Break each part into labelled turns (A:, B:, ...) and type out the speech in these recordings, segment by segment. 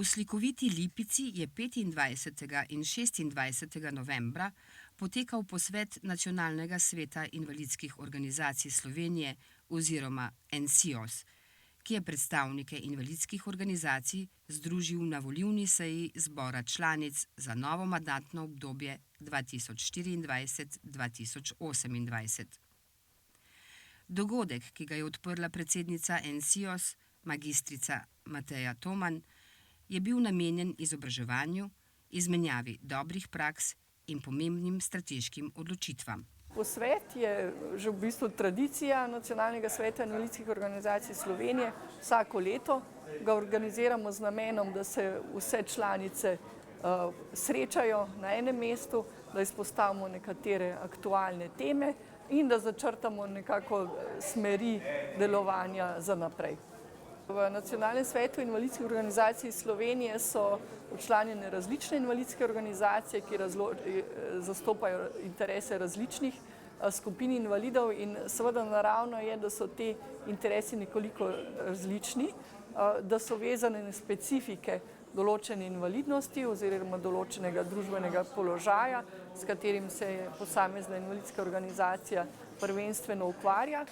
A: slikoviti Lipici je 25. in 26. novembra potekal posvet Nacionalnega sveta invalidskih organizacij Slovenije oziroma NSIOS, ki je predstavnike invalidskih organizacij združil na volilni seji zbora članic za novo mandatno obdobje 2024-2028. Dogodek, ki ga je odprla predsednica NSIOS, magistrica Mateja Toman, je bil namenjen izobraževanju, izmenjavi dobrih praks in pomembnim strateškim odločitvam.
B: Posvet je že v bistvu tradicija Nacionalnega sveta invalidskih organizacij Slovenije. Vsako leto ga organiziramo z namenom, da se vse članice srečajo na enem mestu, da izpostavimo nekatere aktualne teme in da začrtamo nekako smeri delovanja za naprej. V Nacionalnem svetu invalidskih organizacij Slovenije so včlanjene različne invalidske organizacije, ki zastopajo interese različnih skupin invalidov in seveda naravno je, da so te interesi nekoliko različni, da so vezane na specifike določene invalidnosti oziroma določenega družbenega položaja, s katerim se posamezna invalidska organizacija prvenstveno ukvarja.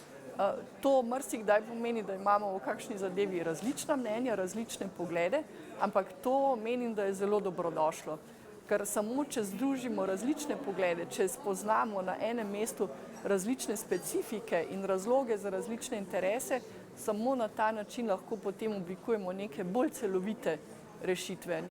B: To marsikdaj pomeni, da imamo v kakšni zadevi različna mnenja, različne poglede, ampak to menim, da je zelo dobrodošlo. Ker samo če združimo različne poglede, če spoznamo na enem mestu različne specifike in razloge za različne interese, samo na ta način lahko potem oblikujemo neke bolj celovite rešitve.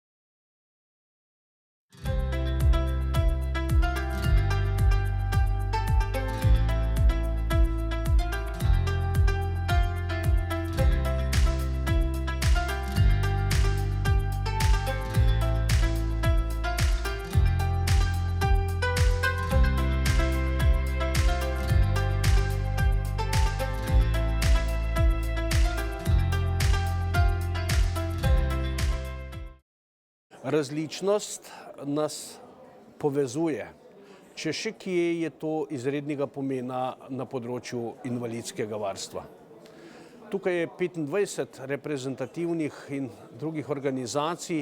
C: Različnost nas povezuje. Če še kje je to izrednega pomena na področju invalidskega varstva. Tukaj je 25 reprezentativnih in drugih organizacij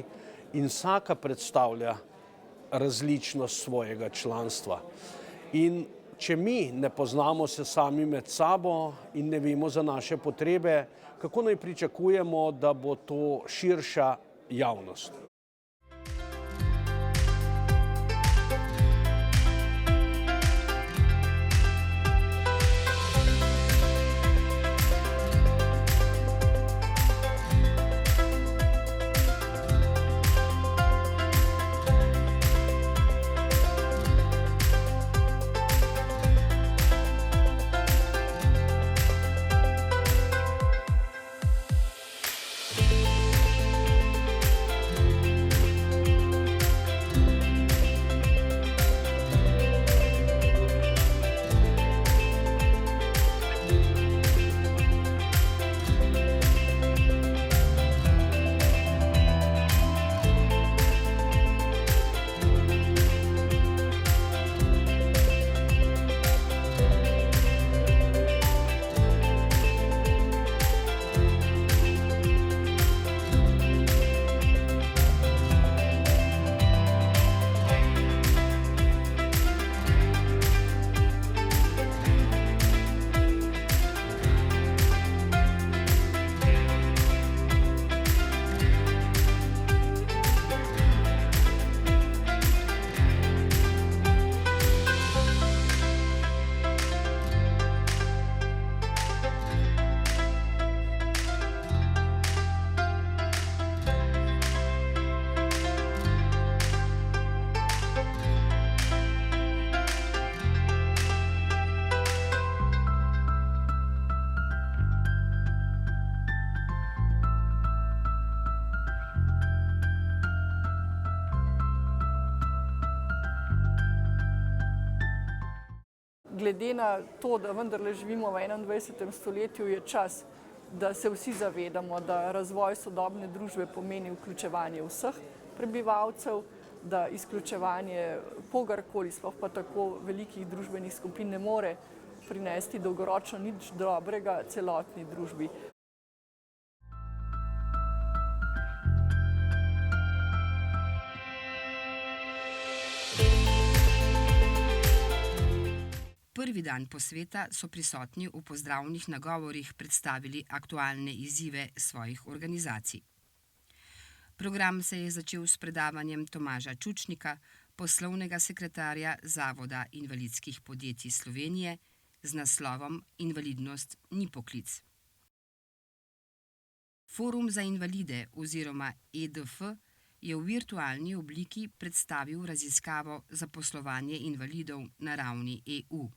C: in vsaka predstavlja različnost svojega članstva. In če mi ne poznamo se sami med sabo in ne vemo za naše potrebe, kako naj pričakujemo, da bo to širša javnost? Glede na to, da vendarle živimo v 21. stoletju, je čas, da se vsi zavedamo, da razvoj sodobne družbe pomeni vključevanje vseh prebivalcev, da izključevanje kogarkoli, sploh pa tako velikih družbenih skupin, ne more prinesti dolgoročno nič dobrega celotni družbi.
A: prvi dan posveta so prisotni v pozdravnih nagovorih predstavili aktualne izzive svojih organizacij. Program se je začel s predavanjem Tomaža Čučnika, poslovnega sekretarja Zavoda invalidskih podjetij Slovenije, z naslovom Invalidnost ni poklic. Forum za invalide oziroma EDF je v virtualni obliki predstavil raziskavo Zaposlovanje invalidov na ravni EU.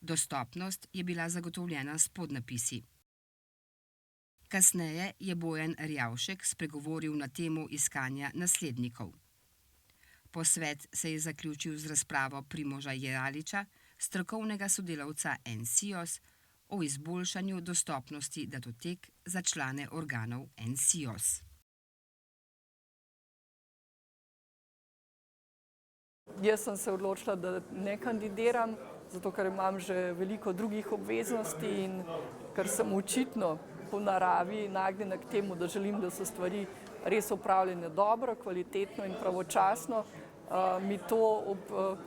A: Dostopnost je bila zagotovljena s podnapisi. Kasneje je Bojan Erjavšek spregovoril na temo iskanja naslednikov. Posvet se je zaključil z razpravo Primoža Jeraliča, strokovnega sodelavca NSIOS, o izboljšanju dostopnosti datotek za člane organov NSIOS.
B: Jaz sem se odločila, da ne kandidiram, zato ker imam že veliko drugih obveznosti in ker sem očitno po naravi nagnjena k temu, da želim, da so stvari res opravljene dobro, kvalitetno in pravočasno, mi to ob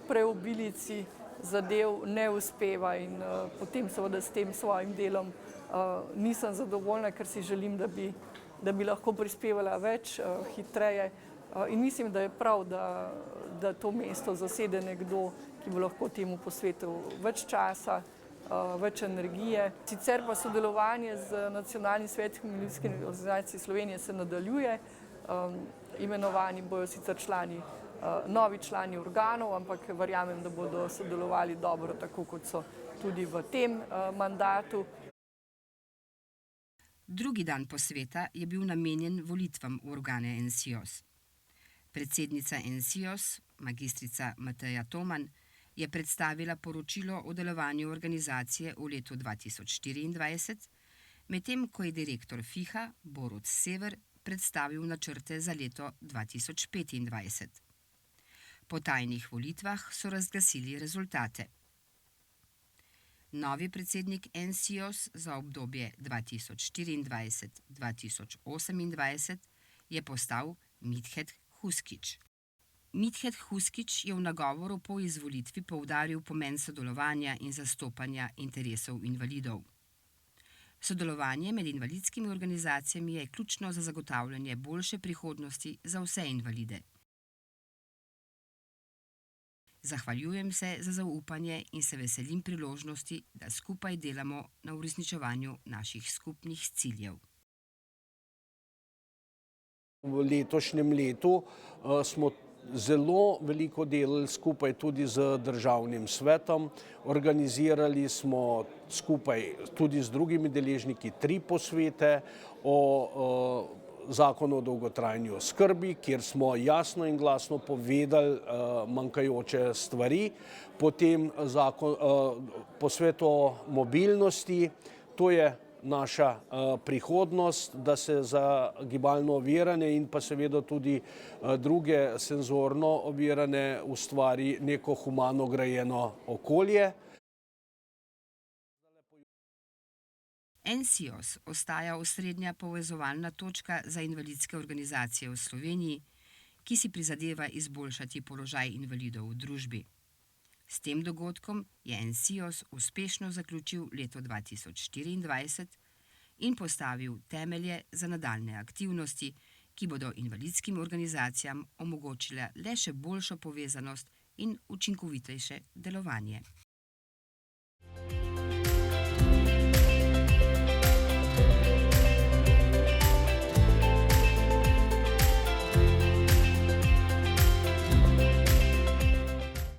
B: preobilici zadev ne uspeva in potem seveda s tem svojim delom nisem zadovoljna, ker si želim, da bi lahko prispevala več, hitreje. In mislim, da je prav, da to mesto zasede nekdo, ki bo lahko temu posvetil več časa, več energije. Sicer pa sodelovanje z Nacionalnim svetom invalidskih organizacij Slovenije se nadaljuje. Imenovani bojo sicer novi člani organov, ampak verjamem, da bodo sodelovali dobro, tako kot so tudi v tem mandatu.
A: Drugi dan posveta je bil namenjen volitvam v organe NSIOS. Predsednica NSIOS, magistrica Mateja Toman, je predstavila poročilo o delovanju organizacije v letu 2024, medtem ko je direktor FIHA, Borut Sever, predstavil načrte za leto 2025. Po tajnih volitvah so razglasili rezultate. Novi predsednik NSIOS za obdobje 2024-2028 je postal Mithed Huskić. Mithed Huskić je v nagovoru po izvolitvi poudaril pomen sodelovanja in zastopanja interesov invalidov. Sodelovanje med invalidskimi organizacijami je ključno za zagotavljanje boljše prihodnosti za vse invalide. Zahvaljujem se za zaupanje in se veselim priložnosti, da skupaj delamo na uresničevanju naših skupnih ciljev.
C: V letošnjem letu smo zelo veliko delali skupaj tudi z državnim svetom. Organizirali smo skupaj tudi z drugimi deležniki 3 posvete o zakonu o dolgotrajni oskrbi, kjer smo jasno in glasno povedali manjkajoče stvari. Potem posvet o mobilnosti, to je naša prihodnost, da se za gibalno ovirane in pa seveda tudi druge senzorno ovirane ustvari neko humano grajeno okolje.
A: NSIOS ostaja osrednja povezovalna točka za invalidske organizacije v Sloveniji, ki si prizadeva izboljšati položaj invalidov v družbi. S tem dogodkom je NSIOS uspešno zaključil leto 2024 in postavil temelje za nadaljne aktivnosti, ki bodo invalidskim organizacijam omogočile le še boljšo povezanost in učinkovitejše delovanje.